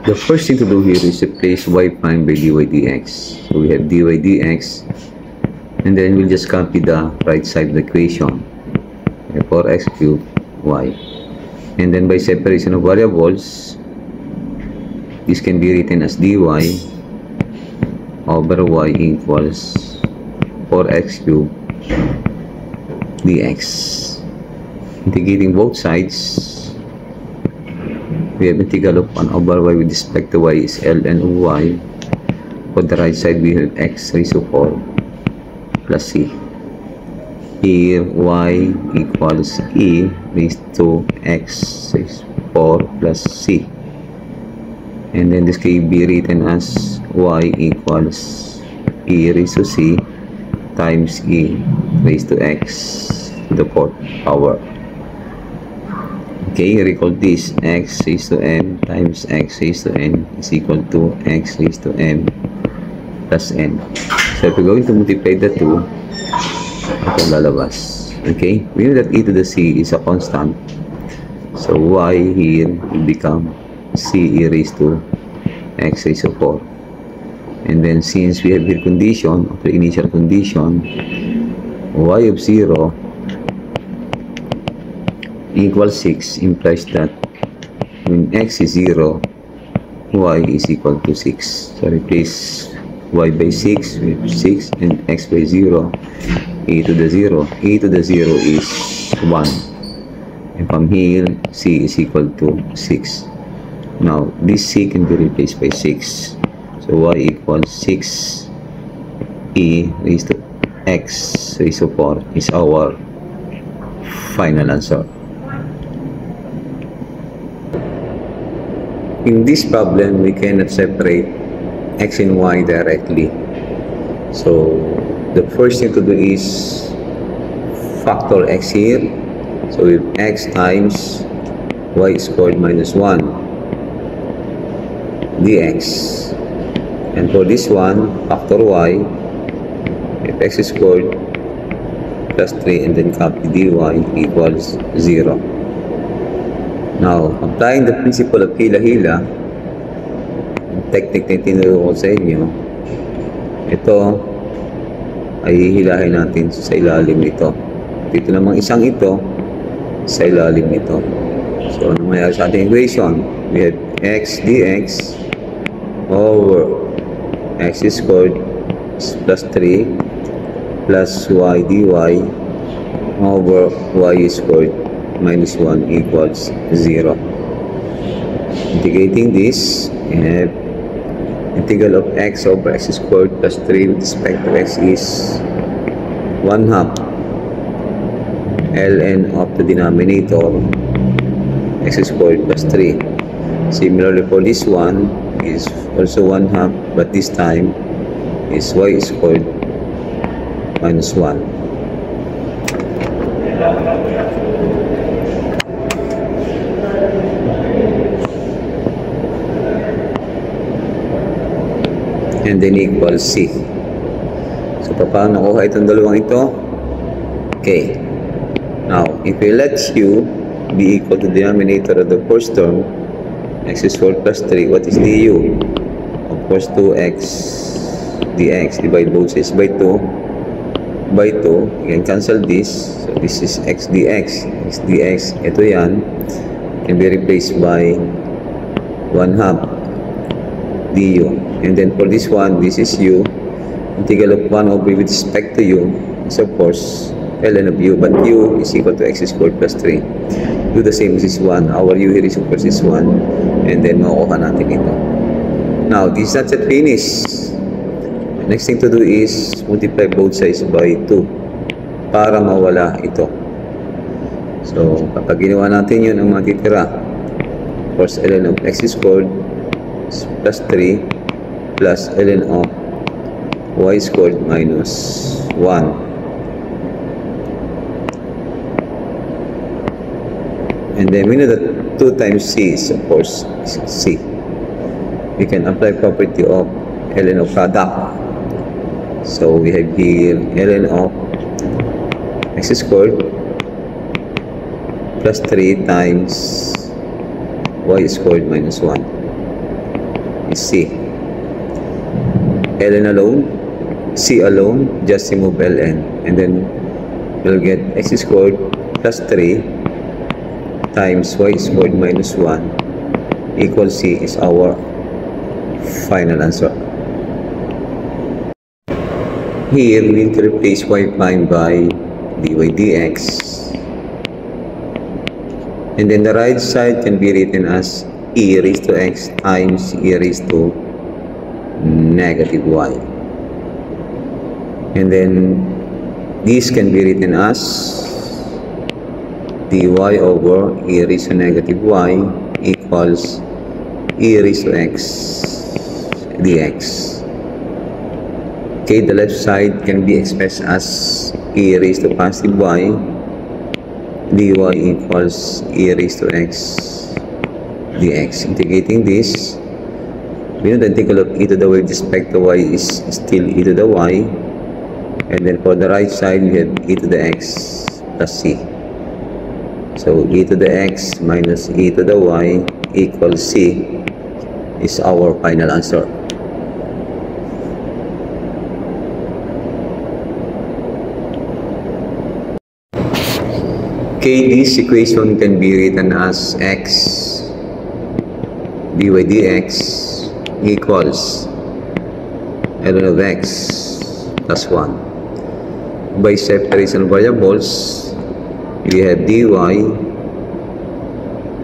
The first thing to do here is replace y prime by dy dx. So we have dy dx, and then we'll just copy the right side of the equation. 4x cubed y. And then by separation of variables, this can be written as dy over y equals 4x cubed dx. Integrating both sides, we have integral of 1 over y with respect to y is ln of y. For the right side, we have x raised to 4 plus c. Here, y equals e raised to x raised to 4 plus c. And then this can be written as y equals e raised to c times e raised to x to the 4th power. Okay, recall this. X raised to m times x raised to n is equal to x raised to m plus n. So if we're going to multiply the two, ito lalabas. Okay, we know that e to the c is a constant. So y here will become c e raised to x raised to 4. And then since we have here condition, after initial condition, y of 0 equals 6 implies that when x is 0, y is equal to 6. So replace y by 6 with 6 and x by 0, e to the 0. E to the 0 is 1. And from here, c is equal to 6. Now, this c can be replaced by 6. So y equals 6 e raised to x raised to 4 is our final answer. In this problem, we cannot separate x and y directly. So, the first thing to do is factor x here. So, with x times y squared minus 1 dx. And for this one, factor y, if x squared plus 3 and then copy dy equals 0. Now, applying the principle of hila-hila, technique na tinuro ko sa inyo, ito ay hihilahin natin sa ilalim nito. Dito namang isang ito sa ilalim nito. So, ano mayroon sa ating equation? We have x dx over x squared plus 3 plus y dy over y squared minus 1 equals 0. Integrating this, we have integral of x over x squared plus 3 with respect to x is 1/2 ln of the denominator x squared plus 3. Similarly for this one is also 1/2, but this time is y squared minus 1. And then equals c. So, paano nakuha itong dalawang ito? Okay. Now, if we let u be equal to the denominator of the first term, x squared plus 3, what is du? Of course, 2x dx. Divide both sides by 2. By 2, you can cancel this. So, this is x dx. X dx, ito yan, can be replaced by 1/2 du. And then for this one, this is u. Integral of 1 over with respect to u is of course ln of u, but u is equal to x squared plus 3. Do the same as this one. Our u here is of course this one. And then makukuha natin ito. Now, this is not yet finished. Next thing to do is multiply both sides by 2 para mawala ito. So, kapag ginawa natin yun, ang matitira, of course, ln of x squared plus 3 plus ln of y squared minus 1. And then we know that 2 times c is of course c. We can apply property of ln of product. So we have here ln of x squared plus 3 times y squared minus 1. is c. ln alone, c alone, just remove ln, and then we'll get x squared plus 3 times y squared minus 1 equals c is our final answer. Here we need to replace y prime by dy dx, and then the right side can be written as e raised to x times e raised to negative y, and then this can be written as dy over e raised to negative y equals e raised to x dx. Okay, the left side can be expressed as e raised to positive y dy equals e raised to x dx. Integrating this, we know the integral of e to the y with respect to y is still e to the y, and then for the right side we have e to the x plus c. So e to the x minus e to the y equals c is our final answer. Okay, this equation can be written as x dy dx equals ln of x plus 1. By separation of variables, we have dy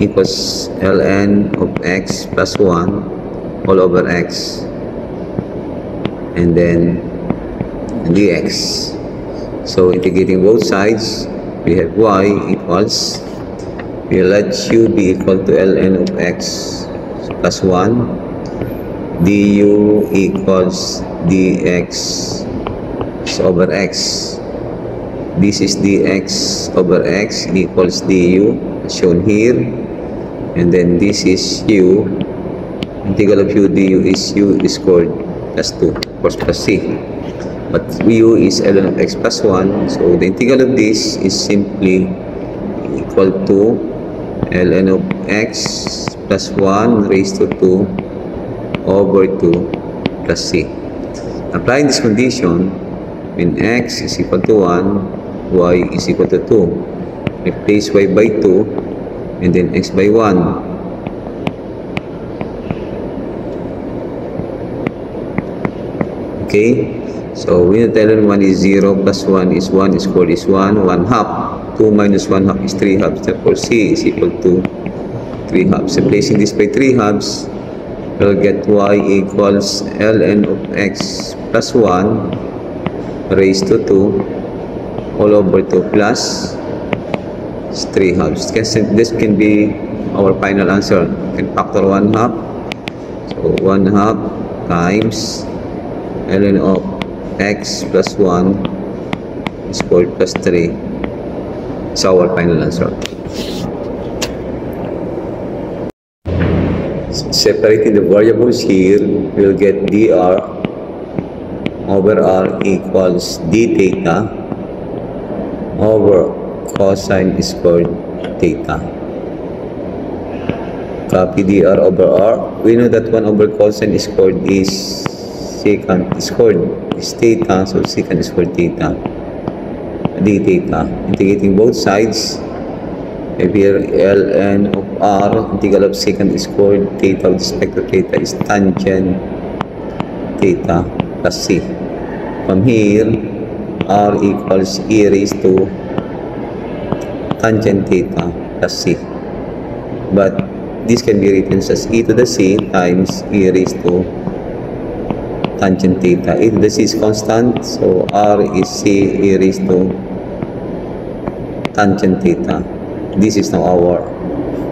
equals ln of x plus 1 all over x, and then dx. So integrating both sides, we have y equals, we let u be equal to ln of x plus 1, du equals dx over x. This is dx over x equals du as shown here, and then this is u. Integral of u du is u squared plus 2, of course plus c. But u is ln of x plus 1, so the integral of this is simply equal to ln of x plus 1 raised to 2 over 2 plus c. Applying this condition, when x is equal to 1, y is equal to 2. Replace y by 2, and then x by 1. Okay, so we know ln 1 is 0 plus 1 is 1 squared is 1 half. 2 minus 1 half is 3 halves. Therefore, c is equal to 3 halves. Replacing this by 3 halves, we'll get y equals ln of x plus 1 raised to 2 all over 2 plus 3 halves. This can be our final answer. We can factor 1 half. So 1 half times ln of x plus 1 squared plus 3 is our final answer. Separating the variables here, we'll get dr over r equals d theta over cosine squared theta. Copy dr over r. We know that 1 over cosine squared is secant squared is theta, so secant squared theta d theta. Integrating both sides, if here ln of r, integral of secant squared theta with respect to theta is tangent theta plus c. From here, r equals e raised to tangent theta plus c. But this can be written as e to the c times e raised to tangent theta. E to the c is constant, so r is c e raised to tangent theta. This is now our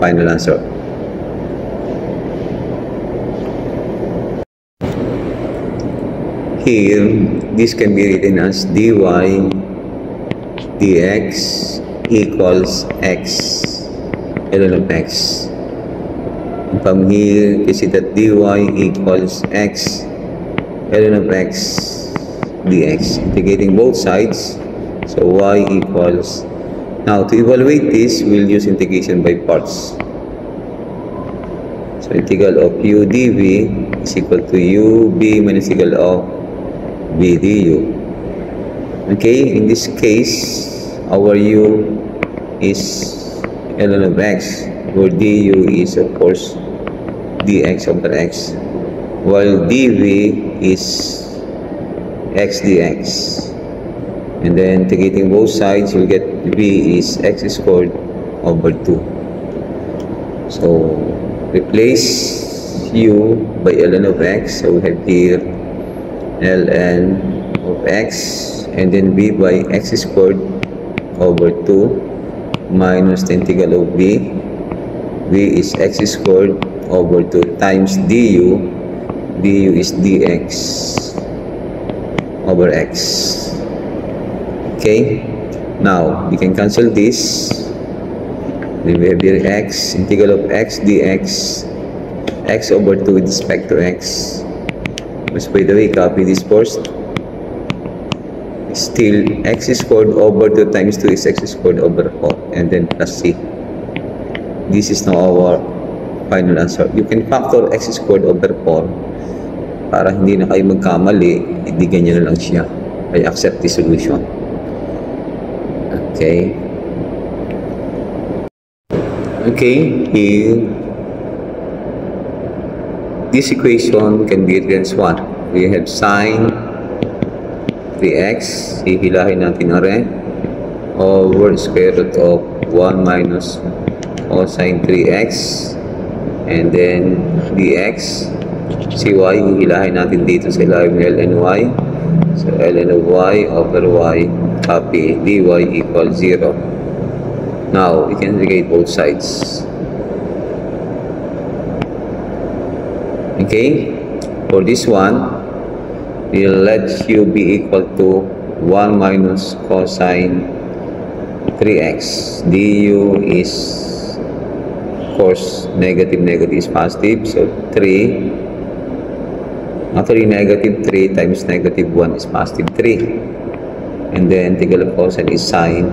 final answer. Here, this can be written as dy dx equals x ln of x. And from here, you see that dy equals x ln of x dx. Integrating both sides, so y equals. Now, to evaluate this, we'll use integration by parts. So, integral of u dv is equal to UB minus integral of B du. Okay, in this case, our U is ln of x, where du is of course dx over x, while dv is x dx. And then integrating both sides, you'll get v is x squared over 2. So replace u by ln of x. So we have here ln of x, and then v by x squared over 2 minus the integral of v. V is x squared over 2 times du. Du is dx over x. Okay, now we can cancel this. Then we have here x, integral of x dx, x over 2 with respect to x. But by the way, copy this first. Still x squared over 2 times 2 is x squared over 4, and then plus c. This is now our final answer. You can factor x squared over 4 para hindi na kayo magkamali, hindi ganyan na lang siya. I accept the solution. Okay. Okay, here this equation can be written as what? We have sine 3x, hihilahin natin na rin, over square root of 1 minus cosine 3x, and then dx, cy, hihilahin natin dito sa ilalim ng ln y. So ln of y over y, copy, dy equals 0. Now we can integrate both sides. Okay, for this one, we'll let u be equal to 1 minus cosine 3x. du is, of course, negative is positive, so 3. Actually, negative 3 times negative 1 is positive 3. And then, integral of cosine is sine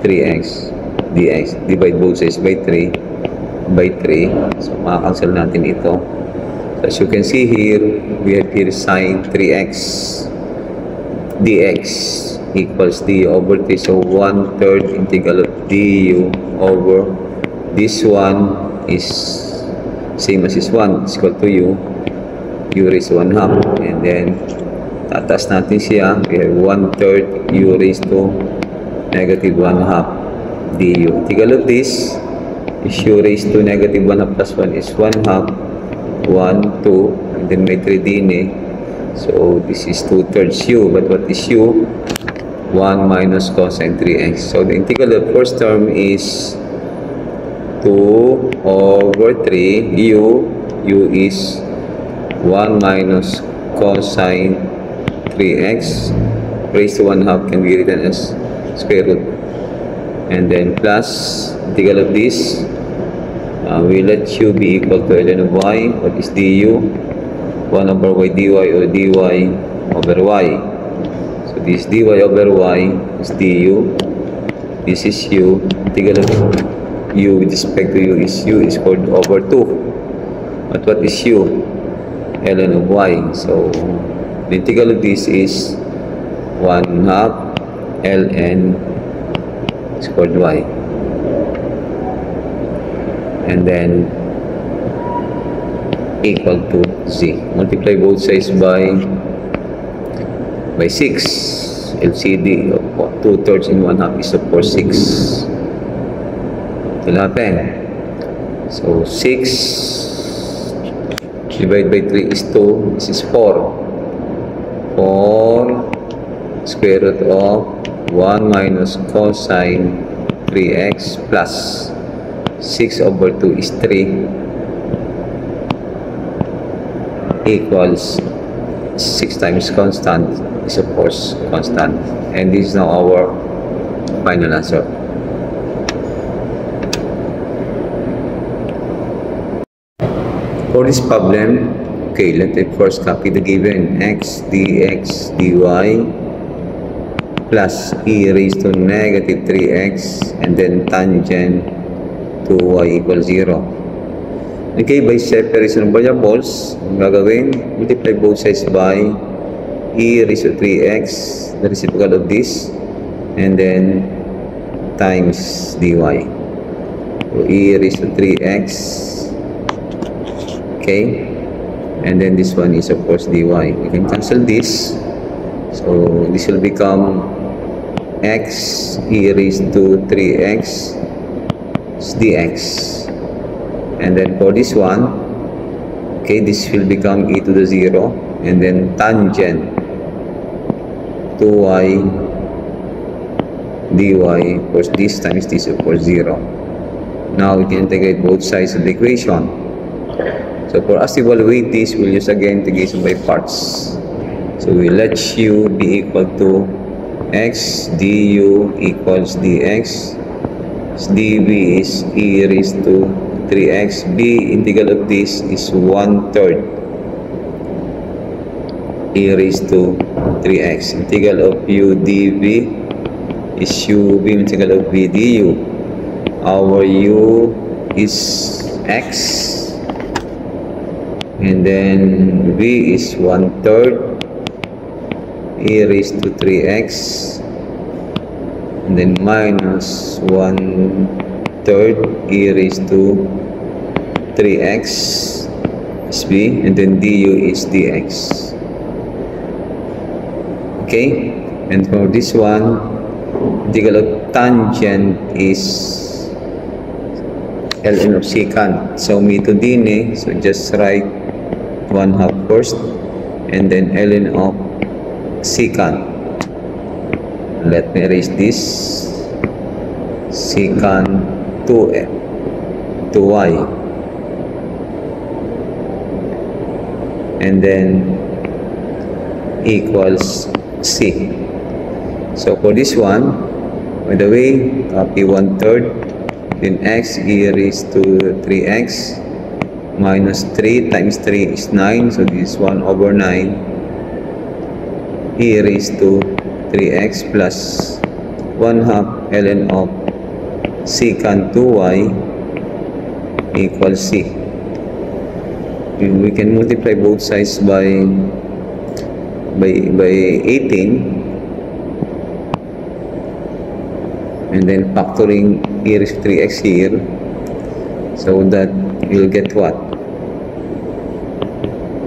3x dx. Divide both sides by 3. So, makakancel natin ito. So, as you can see here, we have here sine 3x dx equals du over 3. So, 1/3 integral of du over this one is same as this one, is equal to u raised to 1/2. And then, tataas natin siya. We have 1/3 u raised to negative 1/2 du. Integral of this is u raised to negative 1/2 plus 1 is 1/2. 1, 2, and then may 3 din eh. So, this is 2/3 u. But what is u? 1 minus cosine 3x. So, the integral of first term is 2 over 3 u. U is 1 minus cosine 3x raised to 1/2 can be written as square root. And then plus integral of this. We let u be equal to ln of y. What is du? 1 over y dy or dy over y. So this dy over y is du. This is u. Integral of u with respect to u is squared over 2. But what is u? Ln of y. So the integral of this is 1/2 ln squared y. And then equal to z. Multiply both sides by 6. LCD of 2/3 and 1/2 is of course 6. It will happen. So 6 divided by 3 is 2. This is 4. 4 square root of 1 minus cosine 3x plus 6 over 2 is 3 equals 6 times constant is of course constant, and this is now our final answer. For this problem, okay, let me first copy the given x dx dy plus e raised to negative 3x and then tangent to y equals 0. Okay, by separation of variables, ang gagawin, multiply both sides by e raised to 3x, the reciprocal of this, and then times dy. So, e raised to 3x, okay, and then this one is of course dy. We can cancel this, so this will become x e raised to 3x dx. And then for this one, okay, this will become e to the 0, and then tangent 2y dy, of course this times this, of course 0. Now we can integrate both sides of the equation. So for us to evaluate this, we'll use again integration by parts. So we let u be equal to x du equals dx, dv is e raised to 3x, b integral of this is 1/3 e raised to 3x, integral of u dv is u b integral of v du. Our u is x, and then v is 1/3 e raised to 3x, and then minus 1/3 e raised to 3x is b, and then du is dx. Okay, and for this one, integral of tangent is ln of secant. So me to din, so just write 1/2 first, and then ln of secant. Let me erase this. Secant 2y, and then equals c. So for this one, by the way, copy 1/3, then x e raised to 3x minus 3 times 3 is 9, so this is 1/9 e raised to 3x plus 1/2 ln of secant 2y equals c. And we can multiply both sides by 18, and then factoring e raised to 3x here, so that you'll get what?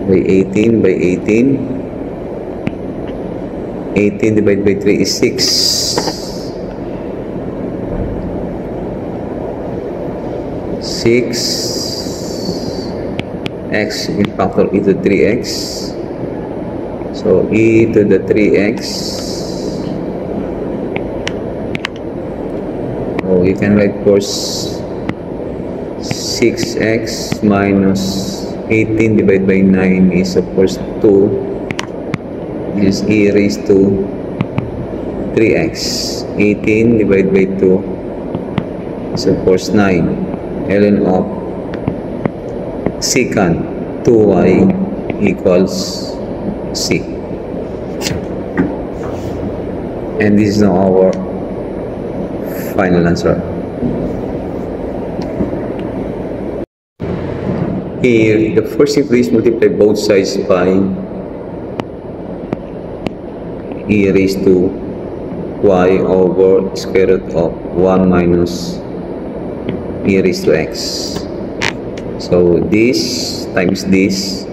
By 18 divided by 3 is 6. 6x will factor e to 3x, so e to the 3x, so you can write course 6x minus 18 divided by 9 is of course 2. This is e raised to 3x. 18 divided by 2 is of course 9. ln of secant 2y equals c. And this is now our final answer. Here, the first thing, please multiply both sides by e raised to y over square root of 1 minus e raised to x. So this times this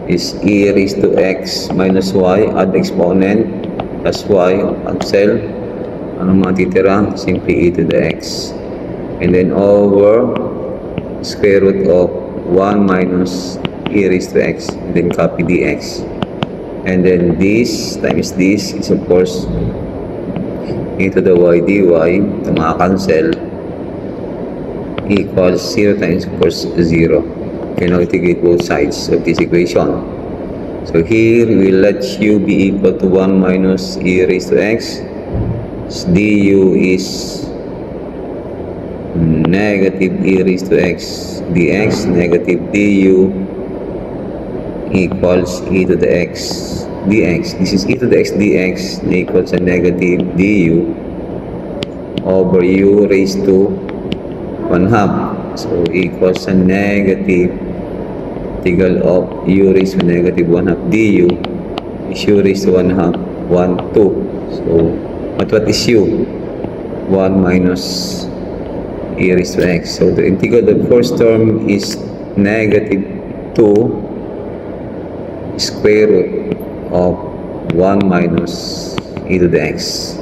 is e raised to x minus y, add exponent, plus y, cancel. Ano matitira? Simply e to the x. And then over square root of 1 minus e raised to x, and then copy dx. And then this times this is of course e to the y dy, ito makakancel, equals 0 times of course 0. Okay, now integrate both sides of this equation. So here we let u be equal to 1 minus e raised to x. So du is negative e raised to x dx, negative du equals e to the x dx. This is e to the x dx equals a negative du over u raised to 1/2 So equals sa negative integral of u raised to negative 1 half du is u raised to 1 half 1 2. So what is u? 1 minus e raised to x. So the integral of the first term is negative 2 square root of 1 minus e to the x.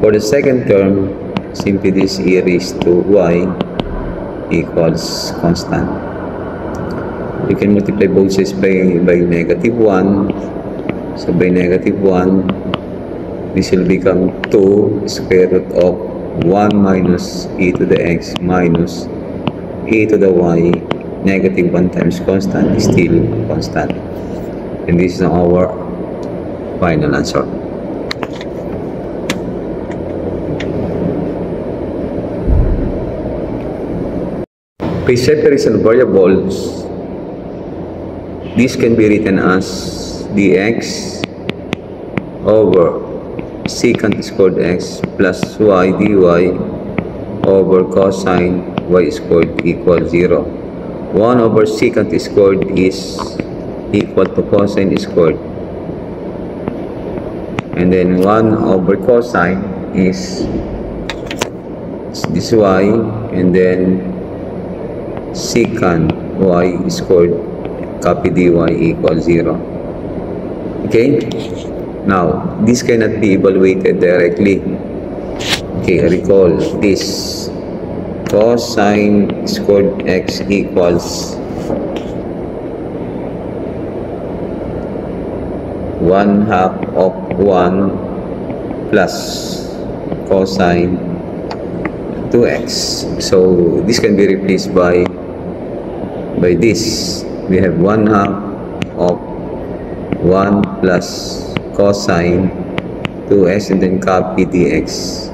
For the second term, simply this e raised to y equals constant. You can multiply both sides by negative 1. So by negative 1, this will become 2 square root of 1 minus e to the x minus e to the y. Negative 1 times constant is still constant. And this is our final answer. By separation of variables, this can be written as dx over secant squared x plus y dy over cosine y squared equals 0. 1 over secant squared is equal to cosine squared. And then 1 over cosine is this y, and then secant y squared copy dy equals 0. Okay? Now, this cannot be evaluated directly. Okay, recall this. Cosine squared x equals 1 half of 1 plus cosine 2x. So this can be replaced by this. We have 1 half of 1 plus cosine 2x, and then copy dx.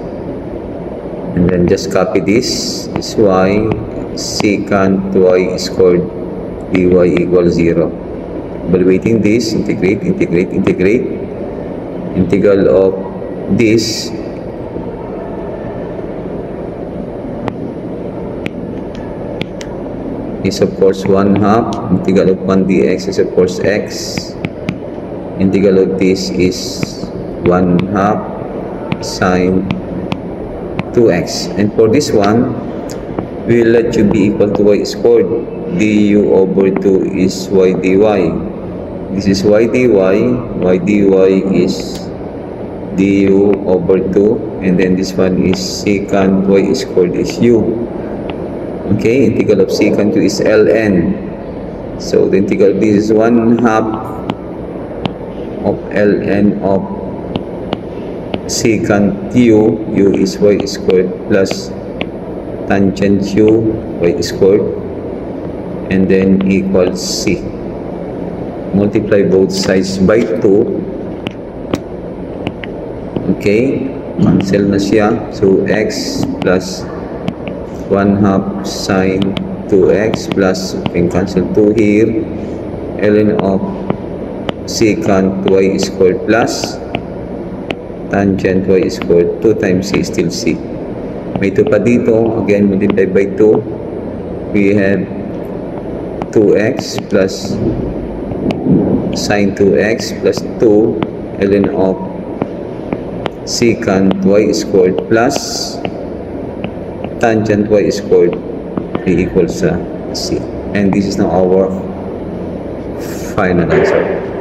And then just copy this is y secant y squared dy equals 0. Evaluating this, integrate. Integral of this is of course 1 half. Integral of 1 dx is of course x. Integral of this is 1 half sine 2x. And for this one, we will let u be equal to y squared. Du over 2 is y dy. This is y dy. Y dy is du over 2. And then this one is secant y squared is u. Okay, integral of secant 2 is ln. So the integral of this is 1 half of ln of secant u is y squared plus tangent u y squared, and then equals c. Multiply both sides by 2. Okay, cancel na siya. So x plus 1 half sine 2x plus, you can cancel 2 here, ln of secant y squared plus tangent y squared 2 times c is still c. May 2 pa dito, again multiply by 2. We have 2x plus sine 2x plus 2 ln of secant y squared plus tangent y squared equals c. And this is now our final answer.